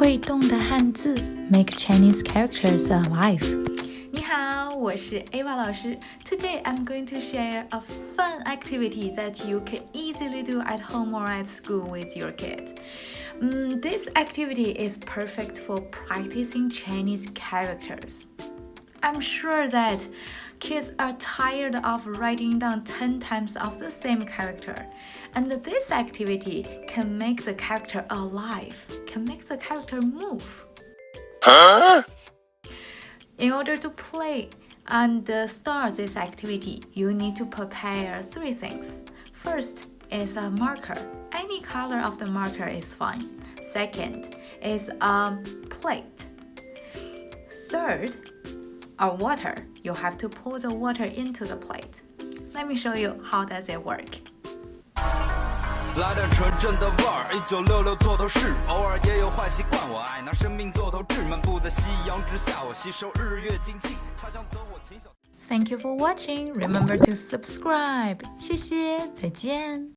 会动的汉字 make Chinese characters alive. 你好，我是 Ava 老师。Today I'm going to share a fun activity that you can easily do at home or at school with your kid. This activity is perfect for practicing Chinese characters. I'm sure that kids are tired of writing down 10 times of the same character, and this activity can make the character alive, can make the character move. In order to play and start this activity, you need to prepare 3 things. First is a marker. Any color of the marker is fine. Second is a plate. Third, a water. You have to pour the water into the plate. Let me show you how does it work. 来点纯正的味儿，1966做头饰，偶尔也有坏习惯。我爱拿生命做头质，漫步在夕阳之下，我吸收日月精气，它将得我情小。 Thank you for watching. Remember to subscribe. 谢谢，再见。